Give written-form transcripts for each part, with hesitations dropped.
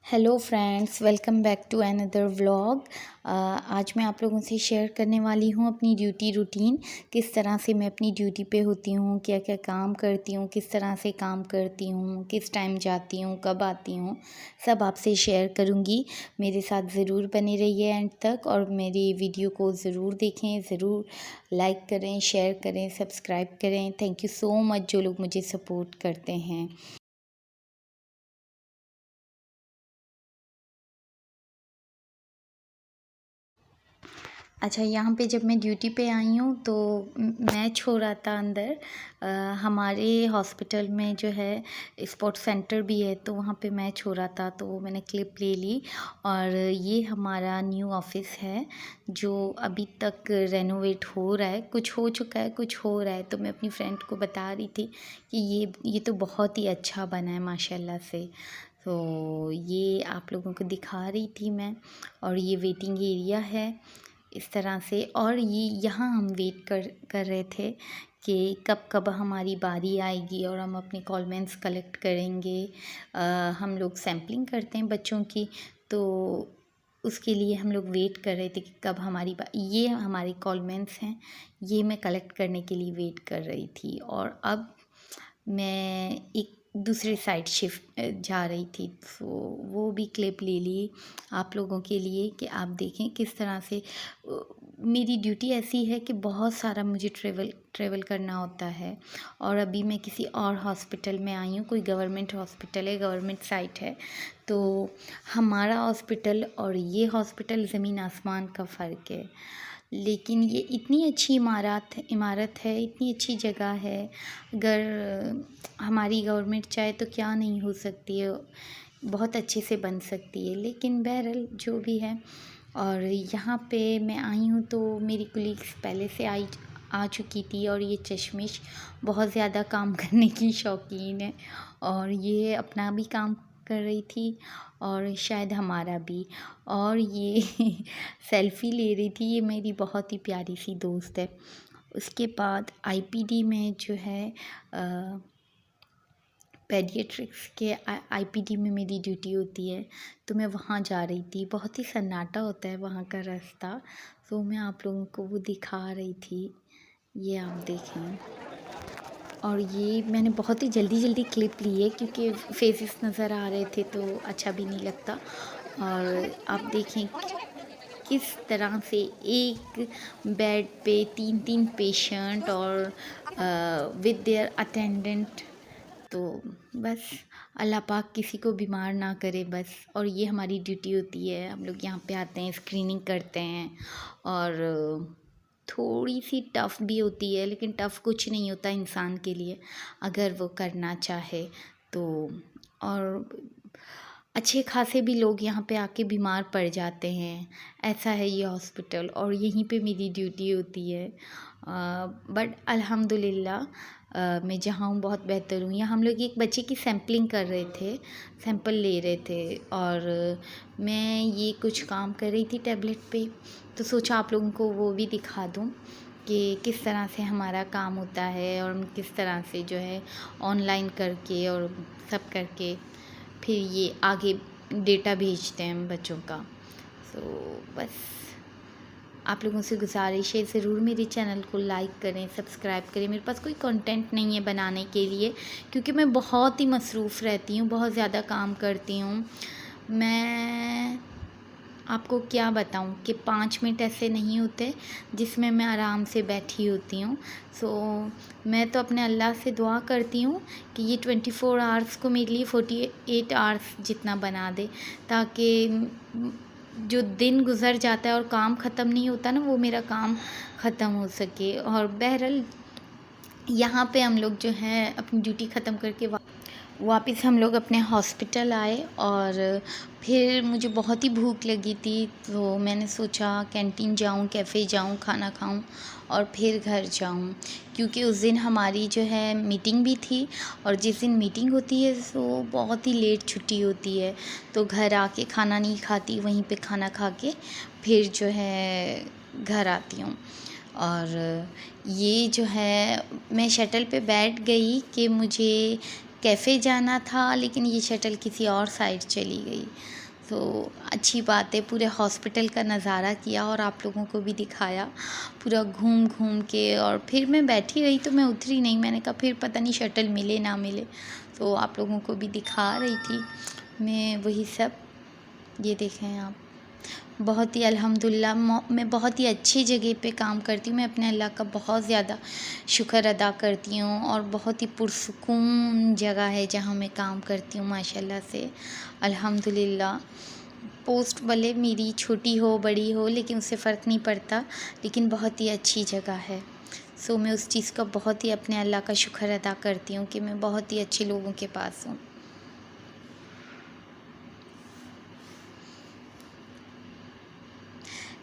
Hello friends, welcome back to another vlog. आज मैं आप लोगों से शेयर करने वाली हूँ अपनी ड्यूटी रूटीन। किस तरह से मैं अपनी ड्यूटी पे होती हूँ, क्या क्या काम करती हूँ, किस तरह से काम करती हूँ, किस टाइम जाती हूँ, कब आती हूँ, सब आपसे शेयर करूँगी। मेरे साथ ज़रूर बने रहिए एंड तक और मेरी वीडियो को ज़रूर देखें, ज़रूर लाइक करें, शेयर करें, सब्सक्राइब करें। थैंक यू सो मच जो लोग मुझे सपोर्ट करते हैं। अच्छा, यहाँ पे जब मैं ड्यूटी पे आई हूँ तो मैच हो रहा था अंदर। हमारे हॉस्पिटल में जो है स्पोर्ट्स सेंटर भी है, तो वहाँ पे मैच हो रहा था, तो वो मैंने क्लिप ले ली। और ये हमारा न्यू ऑफिस है जो अभी तक रेनोवेट हो रहा है, कुछ हो चुका है, कुछ हो रहा है। तो मैं अपनी फ्रेंड को बता रही थी कि ये तो बहुत ही अच्छा बना है माशाल्लाह से। तो ये आप लोगों को दिखा रही थी मैं। और ये वेटिंग एरिया है इस तरह से। और ये यहाँ हम वेट कर रहे थे कि कब कब हमारी बारी आएगी और हम अपने कॉलमेंट्स कलेक्ट करेंगे। हम लोग सैम्पलिंग करते हैं बच्चों की, तो उसके लिए हम लोग वेट कर रहे थे कि कब ये हमारे कॉलमेंट्स हैं, ये मैं कलेक्ट करने के लिए वेट कर रही थी। और अब मैं एक दूसरे साइड शिफ्ट जा रही थी, तो वो भी क्लिप ले ली आप लोगों के लिए कि आप देखें किस तरह से मेरी ड्यूटी ऐसी है कि बहुत सारा मुझे ट्रेवल करना होता है। और अभी मैं किसी और हॉस्पिटल में आई हूँ, कोई गवर्नमेंट हॉस्पिटल है, गवर्नमेंट साइट है। तो हमारा हॉस्पिटल और ये हॉस्पिटल ज़मीन आसमान का फ़र्क है। लेकिन ये इतनी अच्छी इमारत है, इतनी अच्छी जगह है। अगर हमारी गवर्नमेंट चाहे तो क्या नहीं हो सकती है, बहुत अच्छे से बन सकती है। लेकिन बहरहाल जो भी है। और यहाँ पे मैं आई हूँ तो मेरी कोलीग्स पहले से आ चुकी थी। और ये चश्मिश बहुत ज़्यादा काम करने की शौकीन है और ये अपना भी काम कर रही थी और शायद हमारा भी। और ये सेल्फ़ी ले रही थी, ये मेरी बहुत ही प्यारी सी दोस्त है। उसके बाद आईपीडी में जो है पेडियाट्रिक्स के आईपीडी में मेरी ड्यूटी होती है, तो मैं वहाँ जा रही थी। बहुत ही सन्नाटा होता है वहाँ का रास्ता, तो मैं आप लोगों को वो दिखा रही थी। ये आप देखें। और ये मैंने बहुत ही जल्दी जल्दी क्लिप ली है क्योंकि फेसेस नज़र आ रहे थे तो अच्छा भी नहीं लगता। और आप देखें किस तरह से एक बेड पे 3 पेशेंट और विद देयर अटेंडेंट। तो बस अल्लाह पाक किसी को बीमार ना करे बस। और ये हमारी ड्यूटी होती है, हम लोग यहाँ पे आते हैं, स्क्रीनिंग करते हैं। और थोड़ी सी टफ़ भी होती है, लेकिन टफ़ कुछ नहीं होता इंसान के लिए अगर वो करना चाहे तो। और अच्छे खासे भी लोग यहाँ पे आके बीमार पड़ जाते हैं, ऐसा है ये हॉस्पिटल। और यहीं पे मेरी ड्यूटी होती है। बट अल्हम्दुलिल्लाह मैं जहाँ हूँ बहुत बेहतर हूँ। यहाँ हम लोग एक बच्चे की सैम्पलिंग कर रहे थे, सैंपल ले रहे थे। और मैं ये कुछ काम कर रही थी टैबलेट पे, तो सोचा आप लोगों को वो भी दिखा दूँ कि किस तरह से हमारा काम होता है और हम किस तरह से जो है ऑनलाइन करके और सब करके फिर ये आगे डेटा भेजते हैं हम बच्चों का। तो बस आप लोगों से गुजारिश है, ज़रूर मेरे चैनल को लाइक करें, सब्सक्राइब करें। मेरे पास कोई कंटेंट नहीं है बनाने के लिए क्योंकि मैं बहुत ही मसरूफ़ रहती हूँ, बहुत ज़्यादा काम करती हूँ। मैं आपको क्या बताऊँ कि 5 मिनट ऐसे नहीं होते जिसमें मैं आराम से बैठी होती हूँ। सो मैं तो अपने अल्लाह से दुआ करती हूँ कि ये 24 आवर्स को मेरे लिए 48 आवर्स जितना बना दे, ताकि जो दिन गुज़र जाता है और काम ख़त्म नहीं होता ना, वो मेरा काम ख़त्म हो सके। और बहरहाल यहाँ पे हम लोग जो है अपनी ड्यूटी ख़त्म करके वापस हम लोग अपने हॉस्पिटल आए। और फिर मुझे बहुत ही भूख लगी थी, तो मैंने सोचा कैंटीन जाऊं, कैफ़े जाऊं, खाना खाऊं और फिर घर जाऊं। क्योंकि उस दिन हमारी जो है मीटिंग भी थी, और जिस दिन मीटिंग होती है तो बहुत ही लेट छुट्टी होती है, तो घर आके खाना नहीं खाती, वहीं पे खाना खा के फिर जो है घर आती हूँ। और ये जो है मैं शटल पे बैठ गई कि मुझे कैफ़े जाना था, लेकिन ये शटल किसी और साइड चली गई। तो अच्छी बात है, पूरे हॉस्पिटल का नज़ारा किया और आप लोगों को भी दिखाया पूरा घूम घूम के। और फिर मैं बैठी रही तो मैं उतरी नहीं, मैंने कहा फिर पता नहीं शटल मिले ना मिले, तो आप लोगों को भी दिखा रही थी मैं वही सब। ये देखें आप, बहुत ही अल्हम्दुलिल्लाह मैं बहुत ही अच्छी जगह पे काम करती हूँ। मैं अपने अल्लाह का बहुत ज़्यादा शुक्र अदा करती हूँ और बहुत ही पुरसुकून जगह है जहाँ मैं काम करती हूँ माशाल्लाह से, अल्हम्दुलिल्लाह। पोस्ट भले मेरी छोटी हो बड़ी हो लेकिन उससे फ़र्क नहीं पड़ता, लेकिन बहुत ही अच्छी जगह है। सो मैं उस चीज़ का बहुत ही अपने अल्लाह का शुक्र अदा करती हूँ कि मैं बहुत ही अच्छे लोगों के पास हूँ।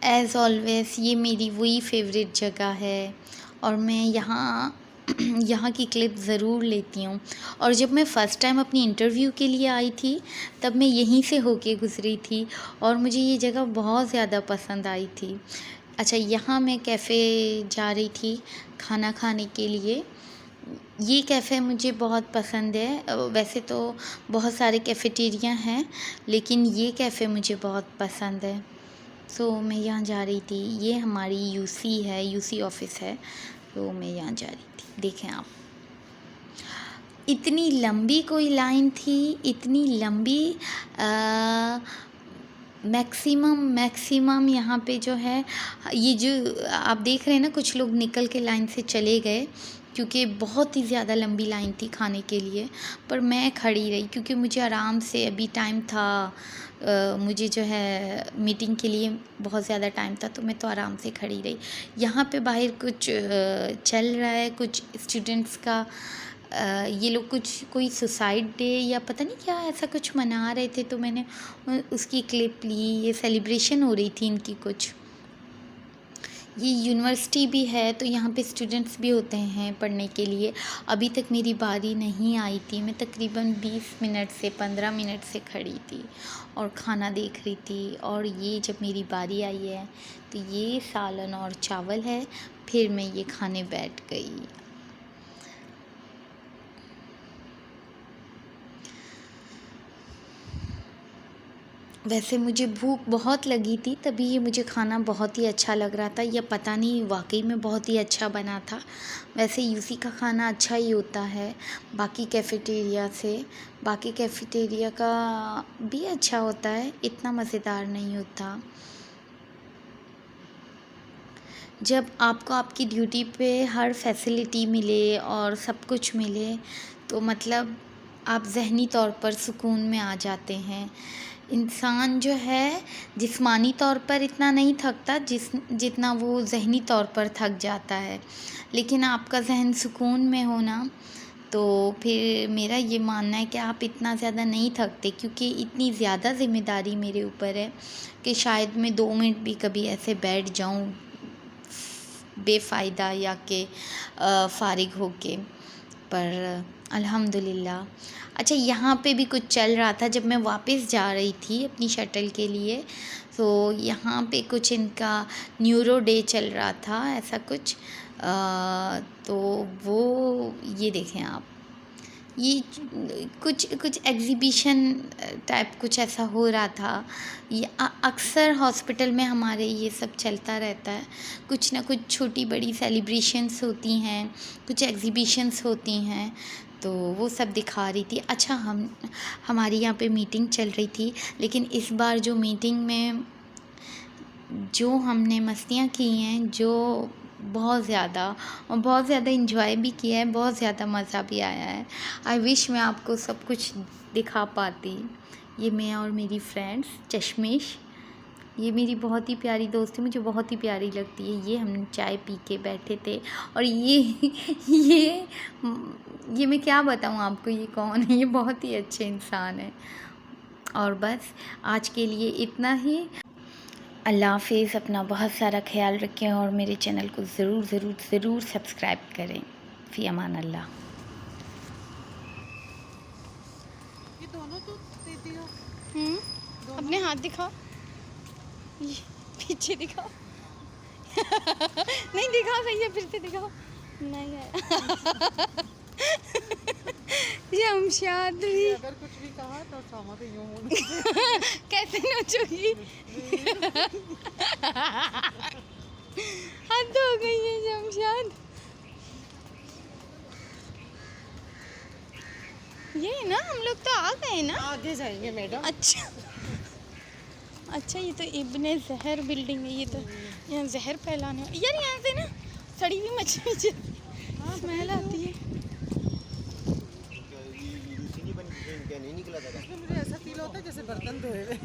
एज़ ऑलवेज़ ये मेरी वही फेवरेट जगह है और मैं यहाँ यहाँ की क्लिप ज़रूर लेती हूँ। और जब मैं फ़र्स्ट टाइम अपनी इंटरव्यू के लिए आई थी तब मैं यहीं से होके गुज़री थी और मुझे ये जगह बहुत ज़्यादा पसंद आई थी। अच्छा, यहाँ मैं कैफ़े जा रही थी खाना खाने के लिए। ये कैफ़े मुझे बहुत पसंद है। वैसे तो बहुत सारे कैफ़ेटेरिया हैं, लेकिन ये कैफ़े मुझे बहुत पसंद है। सो मैं यहाँ जा रही थी, ये हमारी यूसी है, यूसी ऑफिस है, तो मैं यहाँ जा रही थी। देखें आप, इतनी लंबी कोई लाइन थी, इतनी लंबी मैक्सिमम यहाँ पे जो है, ये जो आप देख रहे हैं ना, कुछ लोग निकल के लाइन से चले गए क्योंकि बहुत ही ज़्यादा लंबी लाइन थी खाने के लिए। पर मैं खड़ी रही क्योंकि मुझे आराम से अभी टाइम था, मुझे जो है मीटिंग के लिए बहुत ज़्यादा टाइम था, तो मैं तो आराम से खड़ी रही। यहाँ पे बाहर कुछ चल रहा है, कुछ स्टूडेंट्स का ये लोग कुछ कोई सुसाइड डे या पता नहीं क्या ऐसा कुछ मना रहे थे, तो मैंने उसकी क्लिप ली। ये सेलिब्रेशन हो रही थी इनकी कुछ। ये यूनिवर्सिटी भी है तो यहाँ पे स्टूडेंट्स भी होते हैं पढ़ने के लिए। अभी तक मेरी बारी नहीं आई थी, मैं तकरीबन 20 मिनट से 15 मिनट से खड़ी थी और खाना देख रही थी। और ये जब मेरी बारी आई है तो ये सालन और चावल है, फिर मैं ये खाने बैठ गई। वैसे मुझे भूख बहुत लगी थी, तभी ये मुझे खाना बहुत ही अच्छा लग रहा था, या पता नहीं वाकई में बहुत ही अच्छा बना था। वैसे यूसी का खाना अच्छा ही होता है बाकी कैफ़ेटेरिया से, बाकी कैफ़ेटेरिया का भी अच्छा होता है, इतना मज़ेदार नहीं होता। जब आपको आपकी ड्यूटी पे हर फैसिलिटी मिले और सब कुछ मिले तो मतलब आप ज़हनी तौर पर सुकून में आ जाते हैं। इंसान जो है जिस्मानी तौर पर इतना नहीं थकता जितना वो ज़हनी तौर पर थक जाता है, लेकिन आपका ज़हन सुकून में हो ना, तो फिर मेरा ये मानना है कि आप इतना ज़्यादा नहीं थकते, क्योंकि इतनी ज़्यादा ज़िम्मेदारी मेरे ऊपर है कि शायद मैं 2 मिनट भी कभी ऐसे बैठ जाऊँ बेफ़ायदा या कि फ़ारिग होके, पर अल्हम्दुलिल्लाह। अच्छा, यहाँ पे भी कुछ चल रहा था जब मैं वापस जा रही थी अपनी शटल के लिए, तो यहाँ पे कुछ इनका न्यूरो डे चल रहा था ऐसा कुछ। तो वो ये देखें आप, ये कुछ कुछ एग्ज़िबिशन टाइप कुछ ऐसा हो रहा था। ये अक्सर हॉस्पिटल में हमारे ये सब चलता रहता है, कुछ ना कुछ छोटी बड़ी सेलिब्रेशंस होती हैं, कुछ एग्ज़िबिशंस होती हैं, तो वो सब दिखा रही थी। अच्छा, हमारी यहाँ पे मीटिंग चल रही थी, लेकिन इस बार जो मीटिंग में जो हमने मस्तियाँ की हैं, जो बहुत ज़्यादा, और बहुत ज़्यादा इंजॉय भी किया है, बहुत ज़्यादा मज़ा भी आया है। आई विश मैं आपको सब कुछ दिखा पाती। ये मैं और मेरी फ्रेंड्स चश्मिश, ये मेरी बहुत ही प्यारी दोस्त है, मुझे बहुत ही प्यारी लगती है। ये हम चाय पी के बैठे थे, और ये ये मैं क्या बताऊँ आपको ये कौन है, ये बहुत ही अच्छे इंसान है। और बस आज के लिए इतना ही। अल्लाह हाफ़िज़, अपना बहुत सारा ख्याल रखें और मेरे चैनल को ज़रूर ज़रूर ज़रूर सब्सक्राइब करें। फ़ी अमान अल्लाह। ये दोनों तो दे दिया। अपने हाथ दिखाओ, ये पीछे दिखाओ। नहीं दिखाओ, सही है, फिर से दिखाओ। नहीं है। शमशाद भी अगर कुछ भी कहा तो सहमत यूं हूँ। कैसे नोचोगी? हद हो गई है शमशाद। ये ना हम लोग तो आ गए ना। आगे जाएंगे मैडम। अच्छा अच्छा, ये तो इब्ने जहर बिल्डिंग है। ये तो यहाँ जहर फैलाने यार, यहाँ से ना सड़ी हुई मछली स्मेल आती है। इसमें मुझे ऐसा फील होता है जैसे बर्तन धोए हुए।